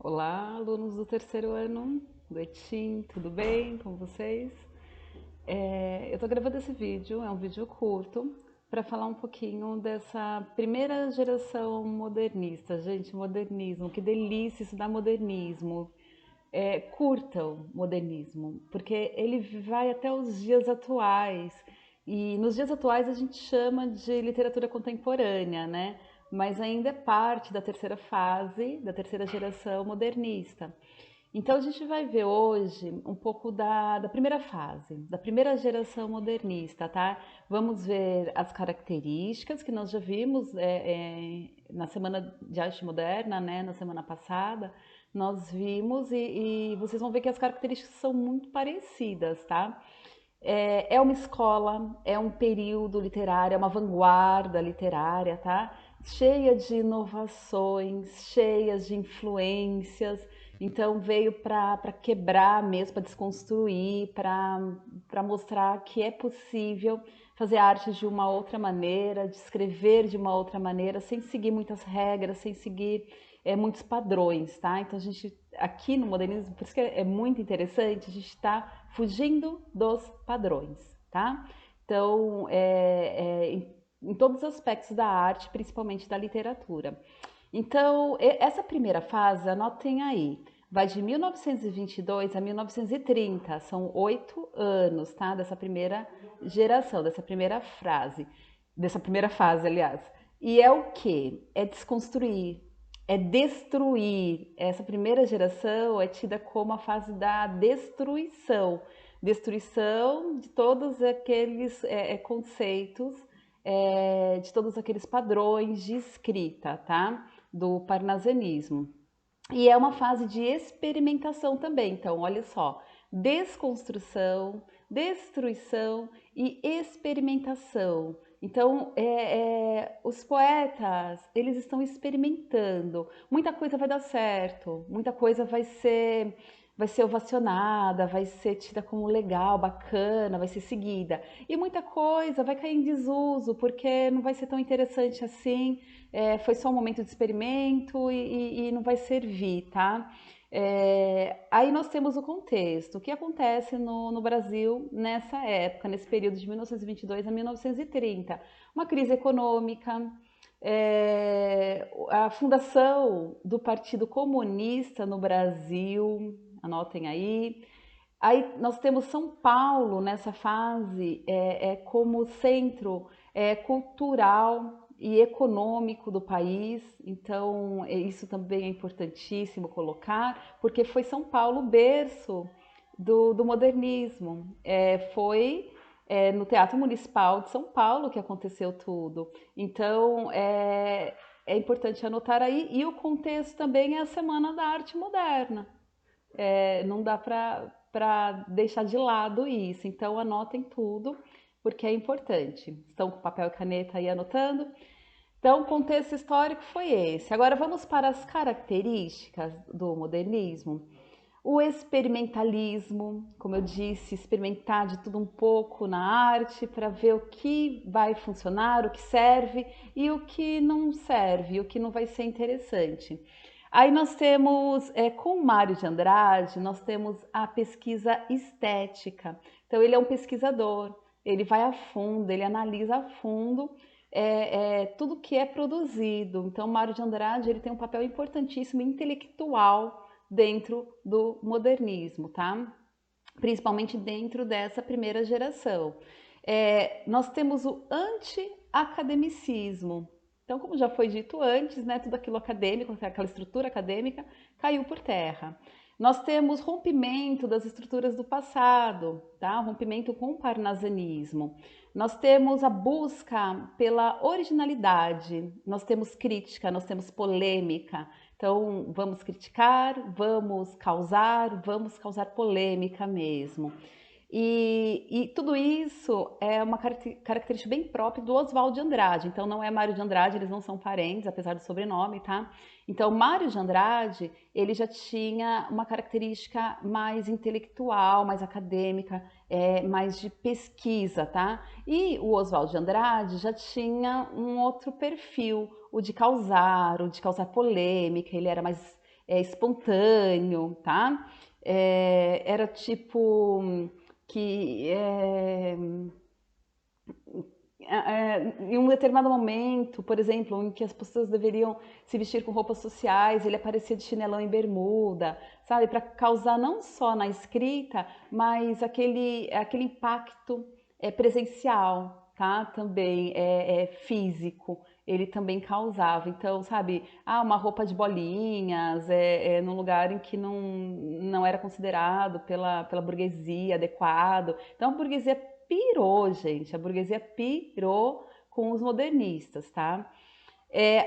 Olá, alunos do terceiro ano do ETIM, tudo bem com vocês? Eu estou gravando esse vídeo, é um vídeo curto, para falar um pouquinho dessa primeira geração modernista. Gente, modernismo, que delícia estudar modernismo. Curtam modernismo, porque ele vai até os dias atuais. E nos dias atuais a gente chama de literatura contemporânea, né? Mas ainda é parte da terceira fase, da terceira geração modernista. Então a gente vai ver hoje um pouco da primeira fase, da primeira geração modernista, tá? Vamos ver as características que nós já vimos na Semana de Arte Moderna, né? Na semana passada, nós vimos e vocês vão ver que as características são muito parecidas, tá? É uma escola, é um período literário, é uma vanguarda literária, tá? Cheia de inovações, cheias de influências. Então veio para quebrar mesmo, para desconstruir, para mostrar que é possível fazer arte de uma outra maneira, de escrever de uma outra maneira, sem seguir muitas regras, sem seguir muitos padrões, tá? Então a gente aqui no modernismo, por isso que é muito interessante, a gente está fugindo dos padrões, tá? Então, em todos os aspectos da arte, principalmente da literatura. Então, essa primeira fase, anotem aí, vai de 1922 a 1930, são 8 anos, tá? Dessa primeira geração, dessa primeira fase, aliás. E é o que? É desconstruir, é destruir. Essa primeira geração é tida como a fase da destruição. Destruição de todos aqueles conceitos, de todos aqueles padrões de escrita, tá? Do parnasianismo. E é uma fase de experimentação também. Então, olha só, desconstrução, destruição e experimentação. Então, os poetas, eles estão experimentando. Muita coisa vai dar certo, muita coisa vai ser ovacionada, vai ser tida como legal, bacana, vai ser seguida. E muita coisa vai cair em desuso, porque não vai ser tão interessante assim, foi só um momento de experimento e não vai servir, tá? Aí nós temos o contexto. O que acontece no Brasil nessa época, nesse período de 1922 a 1930? Uma crise econômica, a fundação do Partido Comunista no Brasil, anotem aí. Aí nós temos São Paulo nessa fase como centro cultural e econômico do país, então isso também é importantíssimo colocar, porque foi São Paulo o berço do modernismo. Foi no Teatro Municipal de São Paulo que aconteceu tudo. Então é importante anotar aí. E o contexto também é a Semana da Arte Moderna. Não dá para deixar de lado isso. Então anotem tudo, porque é importante. Estão com papel e caneta aí anotando? Então, o contexto histórico foi esse. Agora vamos para as características do modernismo. O experimentalismo, como eu disse, experimentar de tudo um pouco na arte para ver o que vai funcionar, o que serve e o que não serve, o que não vai ser interessante. Aí nós temos, com o Mário de Andrade, nós temos a pesquisa estética. Então ele é um pesquisador, ele vai a fundo, ele analisa a fundo tudo que é produzido. Então Mário de Andrade ele tem um papel importantíssimo intelectual dentro do modernismo, tá? Principalmente dentro dessa primeira geração. Nós temos o anti-academicismo. Então, como já foi dito antes, né, tudo aquilo acadêmico, aquela estrutura acadêmica, caiu por terra. Nós temos rompimento das estruturas do passado, tá? Rompimento com o parnasianismo. Nós temos a busca pela originalidade, nós temos crítica, nós temos polêmica. Então, vamos criticar, vamos causar polêmica mesmo. E tudo isso é uma característica bem própria do Oswald de Andrade. Então, não é Mário de Andrade, eles não são parentes, apesar do sobrenome, tá? Então, Mário de Andrade, ele já tinha uma característica mais intelectual, mais acadêmica, mais de pesquisa, tá? E o Oswald de Andrade já tinha um outro perfil, o de causar polêmica, ele era mais espontâneo, tá? Era tipo que em um determinado momento, por exemplo, em que as pessoas deveriam se vestir com roupas sociais, ele aparecia de chinelão e bermuda, sabe? Para causar não só na escrita, mas aquele impacto presencial, tá? Também físico. Ele também causava. Então, sabe, uma roupa de bolinhas, num lugar em que não era considerado pela burguesia adequado. Então, a burguesia pirou, gente. A burguesia pirou com os modernistas, tá?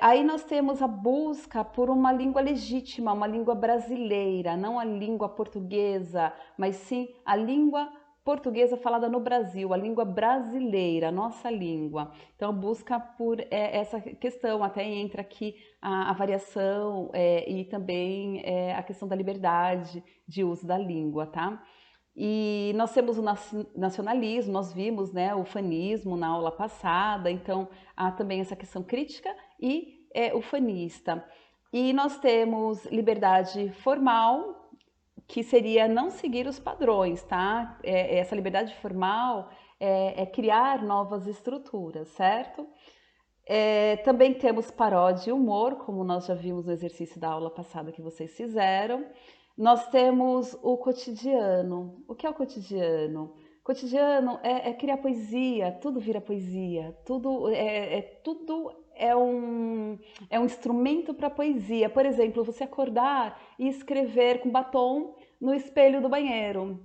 Aí nós temos a busca por uma língua legítima, uma língua brasileira, não a língua portuguesa, mas sim a língua portuguesa falada no Brasil, a língua brasileira, a nossa língua. Então, busca por essa questão, até entra aqui a variação e também a questão da liberdade de uso da língua, tá? E nós temos o nacionalismo, nós vimos, né, o fanismo na aula passada, então há também essa questão crítica e ufanista. E nós temos liberdade formal, que seria não seguir os padrões, tá? Essa liberdade formal é criar novas estruturas, certo? Também temos paródia e humor, como nós já vimos no exercício da aula passada que vocês fizeram. Nós temos o cotidiano. O que é o cotidiano? Cotidiano é criar poesia, tudo vira poesia, tudo é um instrumento para poesia. Por exemplo, você acordar e escrever com batom no espelho do banheiro.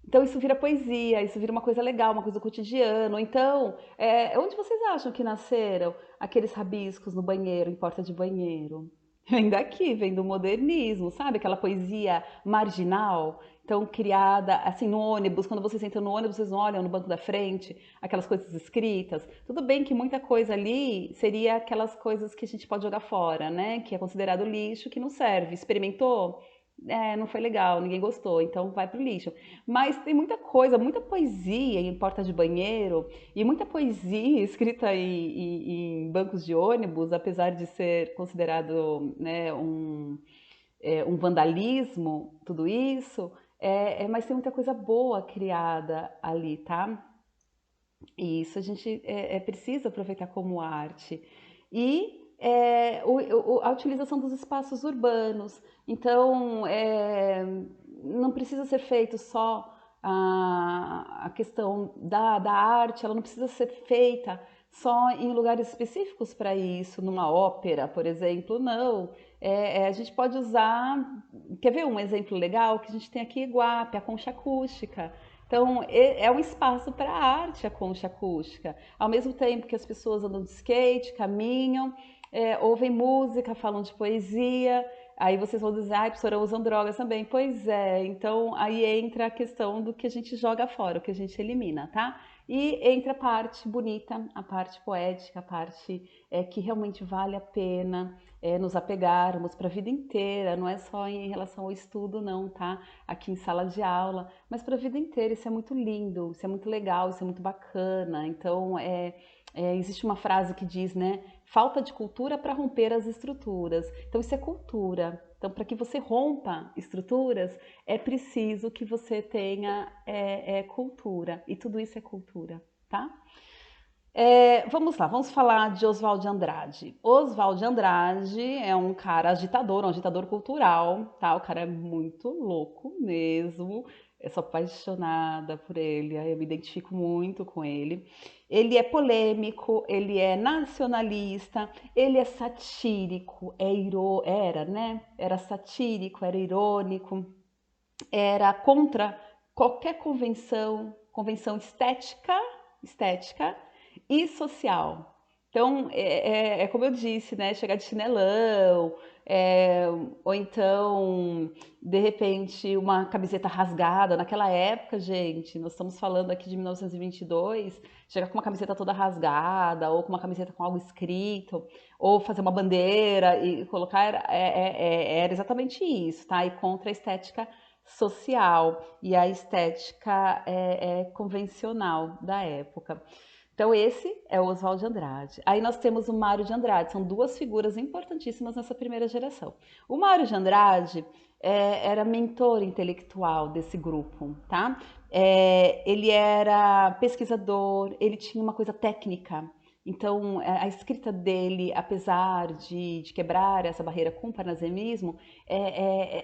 Então isso vira poesia, isso vira uma coisa legal, uma coisa do cotidiano. Então, onde vocês acham que nasceram aqueles rabiscos no banheiro, em porta de banheiro? Vem daqui, vem do modernismo, sabe? Aquela poesia marginal, então criada assim no ônibus, quando vocês entram no ônibus, vocês olham no banco da frente, aquelas coisas escritas. Tudo bem que muita coisa ali seria aquelas coisas que a gente pode jogar fora, né? Que é considerado lixo, que não serve. Experimentou? Não foi legal, ninguém gostou, então vai pro lixo. Mas tem muita coisa, muita poesia em porta de banheiro e muita poesia escrita em bancos de ônibus, apesar de ser considerado, né, um vandalismo, tudo isso, mas tem muita coisa boa criada ali, tá? E isso a gente precisa aproveitar como arte. E a utilização dos espaços urbanos. Então, não precisa ser feito só a questão da arte, ela não precisa ser feita só em lugares específicos para isso, numa ópera, por exemplo, não. A gente pode usar. Quer ver um exemplo legal? Que a gente tem aqui em Iguape, a concha acústica. Então, é um espaço para a arte a concha acústica. Ao mesmo tempo que as pessoas andam de skate, caminham, ouvem música, falam de poesia, aí vocês vão dizer, ai, professora, usam drogas também. Pois é, então aí entra a questão do que a gente joga fora, o que a gente elimina, tá? E entra a parte bonita, a parte poética, a parte que realmente vale a pena nos apegarmos para a vida inteira, não é só em relação ao estudo, não, tá? Aqui em sala de aula, mas para a vida inteira. Isso é muito lindo, isso é muito legal, isso é muito bacana. Então, existe uma frase que diz, né? Falta de cultura para romper as estruturas. Então, isso é cultura. Então, para que você rompa estruturas, é preciso que você tenha cultura. E tudo isso é cultura, tá? Vamos lá, vamos falar de Oswald de Andrade. Oswald de Andrade é um cara agitador, um agitador cultural, tá? O cara é muito louco mesmo. Eu sou apaixonada por ele, eu me identifico muito com ele. Ele é polêmico, ele é nacionalista, ele é satírico, era, né? Era satírico, era irônico, era contra qualquer convenção estética e social. Então, como eu disse, né? Chegar de chinelão, é, ou então, de repente, uma camiseta rasgada. Naquela época, gente, nós estamos falando aqui de 1922, chegar com uma camiseta toda rasgada, ou com uma camiseta com algo escrito, ou fazer uma bandeira e colocar, era exatamente isso, tá? E contra a estética social e a estética convencional da época. Então esse é o Oswald de Andrade. Aí nós temos o Mário de Andrade, são duas figuras importantíssimas nessa primeira geração. O Mário de Andrade era mentor intelectual desse grupo, tá? Ele era pesquisador, ele tinha uma coisa técnica. Então, a escrita dele, apesar de quebrar essa barreira com o parnasianismo,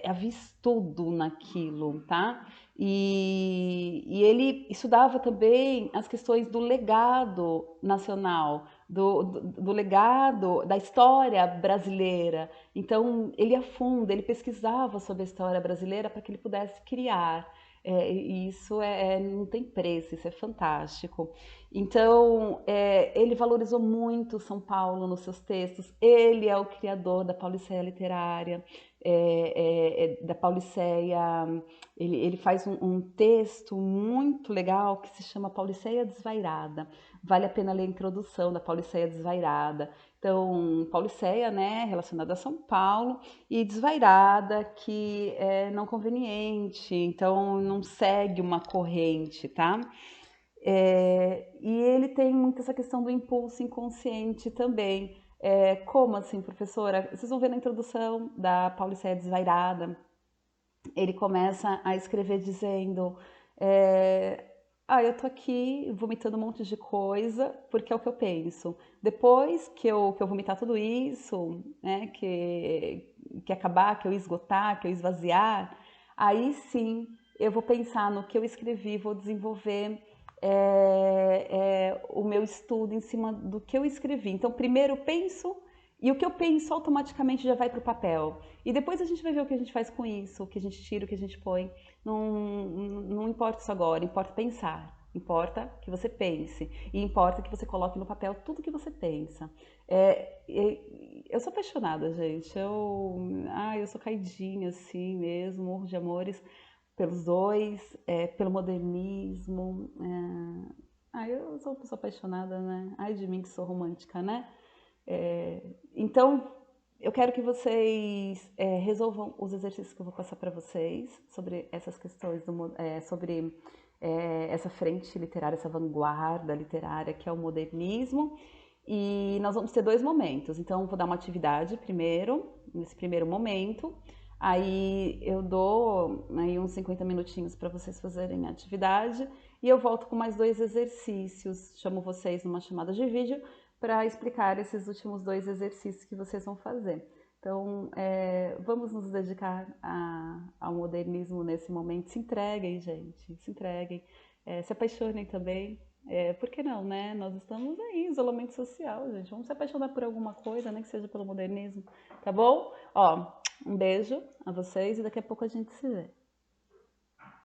havia estudo naquilo, tá? E ele estudava também as questões do legado nacional, do legado da história brasileira. Então, ele a fundo, ele pesquisava sobre a história brasileira para que ele pudesse criar. E isso não tem preço, isso é fantástico. Então, ele valorizou muito São Paulo nos seus textos. Ele é o criador da Pauliceia literária, da Pauliceia. Ele faz um texto muito legal que se chama Pauliceia Desvairada. Vale a pena ler a introdução da Pauliceia Desvairada. Então, Pauliceia, né, relacionada a São Paulo, e desvairada, que é não conveniente, então não segue uma corrente, tá? E ele tem muito essa questão do impulso inconsciente também. Como assim, professora? Vocês vão ver na introdução da Pauliceia Desvairada, ele começa a escrever dizendo: eu tô aqui vomitando um monte de coisa porque é o que eu penso. Depois que eu vomitar tudo isso, né, que acabar, que eu esgotar, que eu esvaziar, aí sim eu vou pensar no que eu escrevi, vou desenvolver o meu estudo em cima do que eu escrevi. Então, primeiro eu penso e o que eu penso automaticamente já vai para o papel. E depois a gente vai ver o que a gente faz com isso, o que a gente tira, o que a gente põe. Não importa isso agora, importa pensar. Importa que você pense. E importa que você coloque no papel tudo que você pensa. Eu sou apaixonada, gente. Eu sou caidinha, assim mesmo, morro de amores pelos dois, pelo modernismo. Eu sou uma pessoa apaixonada, né? Ai de mim que sou romântica, né? Então, eu quero que vocês resolvam os exercícios que eu vou passar para vocês sobre essas questões, sobre essa frente literária, essa vanguarda literária que é o modernismo. E nós vamos ter dois momentos. Então, vou dar uma atividade primeiro, nesse primeiro momento. Aí eu dou aí uns 50 minutinhos para vocês fazerem a atividade e eu volto com mais dois exercícios. Chamo vocês numa chamada de vídeo para explicar esses últimos dois exercícios que vocês vão fazer. Então, vamos nos dedicar ao modernismo nesse momento. Se entreguem, gente, se entreguem. Se apaixonem também. Por que não, né? Nós estamos aí, isolamento social, gente. Vamos se apaixonar por alguma coisa, nem que seja pelo modernismo, tá bom? Ó, um beijo a vocês e daqui a pouco a gente se vê.